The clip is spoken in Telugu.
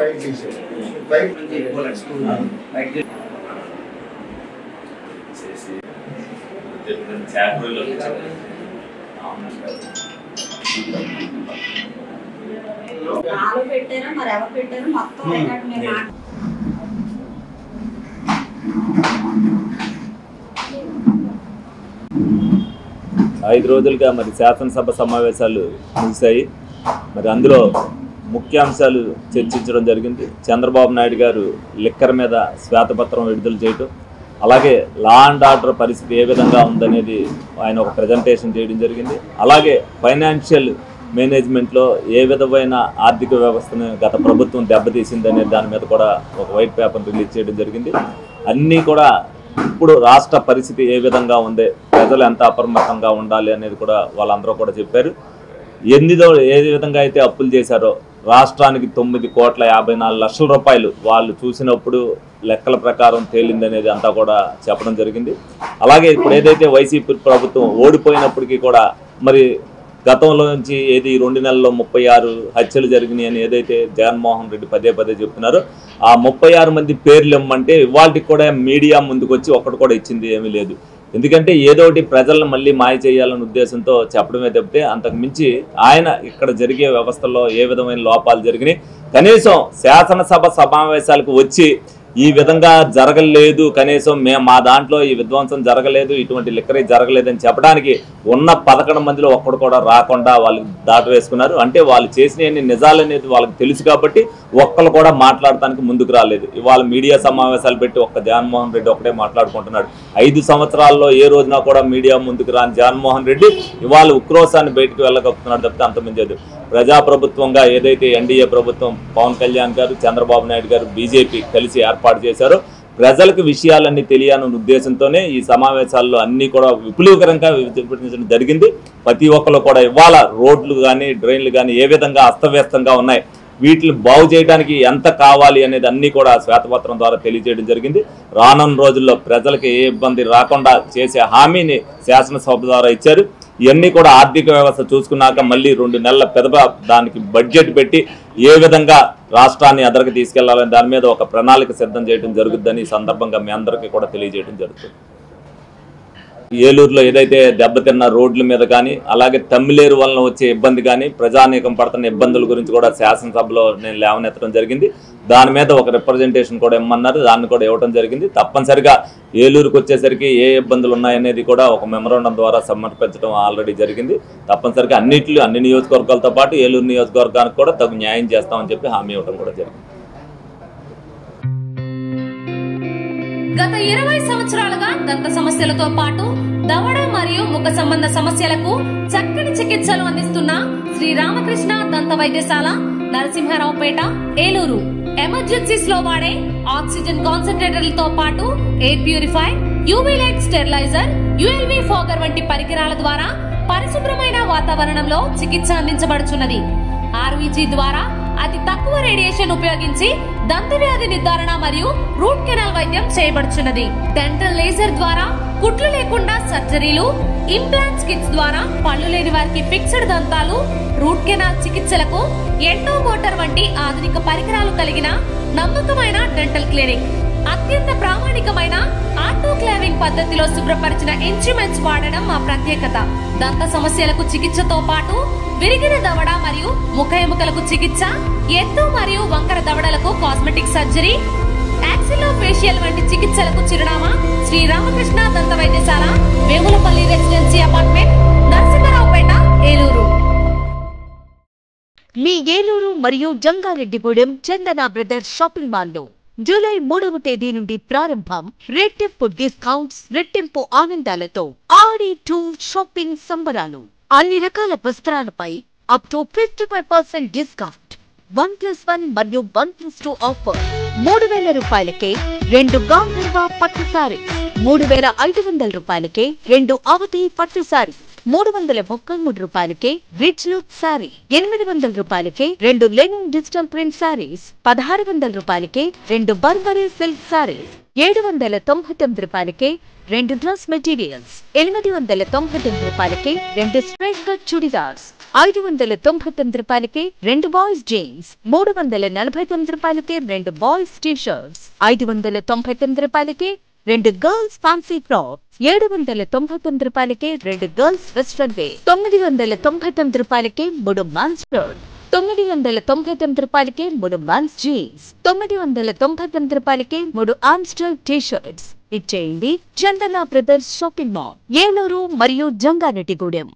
5 pieces. 5 bullets. Like this. నాలో పెట్టారా మరి ఎవరు పెట్టారు మొత్తం రికార్డ్ మీరు 5 రోజులుగా మరి శాసనసభ సమావేశాలు ముగిశాయి. మరి అందులో ముఖ్యాంశాలు చర్చించడం జరిగింది. చంద్రబాబు నాయుడు గారు లిక్కర్ మీద శ్వేతపత్రం విడుదల చేయటం, అలాగే లా అండ్ ఆర్డర్ పరిస్థితి ఏ విధంగా ఉందనేది ఆయన ఒక ప్రజెంటేషన్ చేయడం జరిగింది. అలాగే ఫైనాన్షియల్ మేనేజ్మెంట్లో ఏ విధమైన ఆర్థిక వ్యవస్థను గత ప్రభుత్వం దెబ్బతీసిందనే దాని మీద కూడా ఒక వైట్ పేపర్ రిలీజ్ చేయడం జరిగింది. అన్నీ కూడా ఇప్పుడు రాష్ట్ర పరిస్థితి ఏ విధంగా ఉంది, ప్రజలు ఎంత అప్రమత్తంగా ఉండాలి అనేది కూడా వాళ్ళందరూ కూడా చెప్పారు. ఏ విధంగా అయితే అప్పులు చేశారో రాష్ట్రానికి 9,54,00,000 రూపాయలు వాళ్ళు చూసినప్పుడు లెక్కల ప్రకారం తేలిందనేది అంతా కూడా చెప్పడం జరిగింది. అలాగే ఇప్పుడు ఏదైతే వైసీపీ ప్రభుత్వం ఓడిపోయినప్పటికీ కూడా మరి గతంలో నుంచి ఏది 2 నెలల్లో 36 హత్యలు జరిగినాయి అని ఏదైతే జగన్మోహన్ రెడ్డి పదే చెప్తున్నారో ఆ 36 మంది పేర్లు ఇమ్మంటే ఇవాళకి కూడా మీడియా ముందుకు వచ్చి ఒక్కటి కూడా ఇచ్చింది ఏమీ లేదు. ఎందుకంటే ఏదో ఒకటి ప్రజలను మళ్ళీ మాయ చేయాలనే ఉద్దేశంతో చెప్పడమే తప్పితే అంతకు మించి ఆయన ఇక్కడ జరిగే వ్యవస్థలో ఏ విధమైన లోపాలు జరిగినాయి, కనీసం శాసనసభ సమావేశాలకు వచ్చి ఈ విధంగా జరగలేదు, కనీసం మా దాంట్లో ఈ విధ్వంసం జరగలేదు, ఇటువంటి లిక్కరీ జరగలేదని చెప్పడానికి ఉన్న 11 మందిలో ఒక్కడు కూడా రాకుండా వాళ్ళు దాట వేసుకున్నారు. అంటే వాళ్ళు చేసిన నిజాలనేది వాళ్ళకి తెలుసు కాబట్టి ఒక్కరు కూడా మాట్లాడటానికి ముందుకు రాలేదు. ఇవాళ మీడియా సమావేశాలు పెట్టి ఒక్క జగన్మోహన్ రెడ్డి ఒకటే మాట్లాడుకుంటున్నాడు. 5 సంవత్సరాల్లో ఏ రోజున కూడా మీడియా ముందుకు రాని జగన్మోహన్ రెడ్డి ఇవాళ ఉక్రోశాన్ని బయటకు వెళ్ళగొక్కుతున్నాడు తప్పితే అంతమించదు. ప్రజాప్రభుత్వంగా ఏదైతే ఎన్డీఏ ప్రభుత్వం పవన్ కళ్యాణ్ గారు, చంద్రబాబు నాయుడు గారు, బీజేపీ కలిసి ఏర్పాటు చేశారో ప్రజలకు విషయాలన్నీ తెలియాలనే ఉద్దేశంతోనే ఈ సమావేశాల్లో అన్నీ కూడా విపులీకరంగా వివరించడం జరిగింది. ప్రతి ఒక్కరు కూడా ఇవాళ రోడ్లు కానీ డ్రైన్లు కానీ ఏ విధంగా అస్తవ్యస్తంగా ఉన్నాయి, వీటిని బాగు చేయడానికి ఎంత కావాలి అనేది అన్నీ కూడా శ్వేతపత్రం ద్వారా తెలియజేయడం జరిగింది. రానున్న రోజుల్లో ప్రజలకు ఏ ఇబ్బంది రాకుండా చేసే హామీని శాసనసభ ద్వారా ఇచ్చారు. ఇవన్నీ కూడా ఆర్థిక వ్యవస్థ చూసుకున్నాక మళ్ళీ 2 నెలల దానికి బడ్జెట్ పెట్టి ఏ విధంగా రాష్ట్రాన్ని ఎదరికి తీసుకెళ్లాలని దాని మీద ఒక ప్రణాళిక సిద్ధం చేయడం జరుగుతుందని ఈ సందర్భంగా మీ అందరికీ కూడా తెలియజేయడం జరుగుతుంది. ఏలూరులో ఏదైతే దెబ్బతిన్న రోడ్ల మీద కానీ అలాగే తమ్మిలేరు వలన వచ్చే ఇబ్బంది కానీ ప్రజానీకం పడుతున్న ఇబ్బందుల గురించి కూడా శాసనసభలో నేను లేవనెత్తడం జరిగింది. దాని మీద ఒక రిప్రజెంటేషన్ కూడా ఇమ్మన్నారు, దాన్ని కూడా ఇవ్వడం జరిగింది. తప్పనిసరిగా ఏలూరుకు వచ్చేసరికి ఏ ఇబ్బందులు ఉన్నాయనేది కూడా ఒక మెమరాండం ద్వారా సమర్పించడం ఆల్రెడీ జరిగింది. తప్పనిసరిగా అన్ని నియోజకవర్గాలతో పాటు ఏలూరు నియోజకవర్గానికి కూడా తగు న్యాయం చేస్తామని చెప్పి హామీ ఇవ్వడం కూడా జరిగింది. గత 20 సంవత్సరాలుగా దంత సమస్యలతో పాటు దవడ మరియు ముఖ సంబంధ సమస్యలకు చక్కని చికిత్సలు అందిస్తున్న శ్రీ రామకృష్ణ దంత వైద్యశాల, నరసింహారావుపేట, ఏలూరు. ఎమర్జెన్సీస్ లో వాడే ఆక్సిజన్ కాన్సంట్రేటర్లతో పాటు air purifier, UV light steriliser, ULV fogger వంటి పరికరాల ద్వారా పరిశుభ్రమైన వాతావరణంలో చికిత్స అందించబడుచున్నది. ఆర్వీజీ ద్వారా అతి తక్కువ రేడియేషన్ ఉపయోగించి దంత వ్యాధి నిర్ధారణ మరియు రూట్ కెనాల్ వైద్యం చేయబడుచున్నది. డెంటల్ లేజర్ ద్వారా కుట్లు లేకుండా సర్జరీలు, ఇంప్లాంట్స్ కిట్స్ ద్వారా పళ్ళు లేని వారికి ఫిక్స్డ్ దంతాలు, రూట్ కెనాల్ చికిత్సలకు ఎండో మోటార్ వంటి ఆధునిక పరికరాలు కలిగిన నమ్మకమైన డెంటల్ క్లినిక్. అత్యంత ప్రామాణికమైన ఆటోక్లావింగ్ పద్ధతిలో శుభ్రపరిచిన ఇన్స్ట్రుమెంట్స్ వాడడం మా ప్రత్యేకత. దంత సమస్యలకు చికిత్సతో పాటు విరిగిన దవడ మరియు ముఖ ఎముకలకు చికిత్స, ఎత్తు మరియు వంకర దవడలకు కాస్మెటిక్ సర్జరీ, యాక్సిలోఫేషియల్ వంటి చికిత్సలకు చిరునామా శ్రీ రామకృష్ణ దంత వైద్యశాల, వేములపల్లి రెసిడెన్సీ అపార్ట్మెంట్, నరసింహారావుపేట, ఏలూరు. మీ ఏలూరు మరియు జంగారెడ్డిగూడెం చందన బ్రదర్స్ షాపింగ్ మాల్లో జూలై 3వ తేదీ నుండి ప్రారంభం. రెట్టింపు డిస్కౌంట్స్, రెట్టింపు ఆనందాలతో ఆడి 2 షాపింగ్ సంబరాలు. అన్ని రకాల వస్త్రాలపై అప్ టు 55% డిస్కౌంట్. 1+1 మరియు 1+2 ఆఫర్. 3,000 రూపాయలకే 2 గాంధర్వ పట్టు సారీ, 3,500 రూపాయలకే 2 అవతి పట్టు సారీ, 333 రూపాయలకే రిచ్ లుక్ సారీ, 800 రూపాయలకే 2 లెనిన్ డిజిటల్ ప్రింట్ సారీస్, 1,600 రూపాయలకే 2 బర్బరీ సిల్క్ సారీస్, 799 రూపాయలకే 2 డ్రెస్ మెటీరియల్స్, 899 రూపాయలకే 2 స్ట్రైట్ కట్ చుడిదార్స్, 599 రూపాయలకి 2 బాయ్స్ జీన్స్, 349 రూపాయలకి 2 బాయ్స్ టీ-షర్ట్స్, 599 రూపాయలకి 2 గర్ల్స్ ఫ్యాన్సీ ఫ్రాక్స్, 799 రూపాయలకి 2 గర్ల్స్ వెస్ట్రన్ వేర్, 999 రూపాయలకి 3 మెన్స్ షర్ట్, 999 రూపాయలకి 3 మెన్స్ జీన్స్, 999 రూపాయలకి 3 ఆమ్స్టర్ టీ-షర్ట్స్. ఇచ్చేయండి చందన బ్రదర్స్ షాపింగ్ మాల్, ఏలూరు మరియు జంగారెడ్డిగూడెం.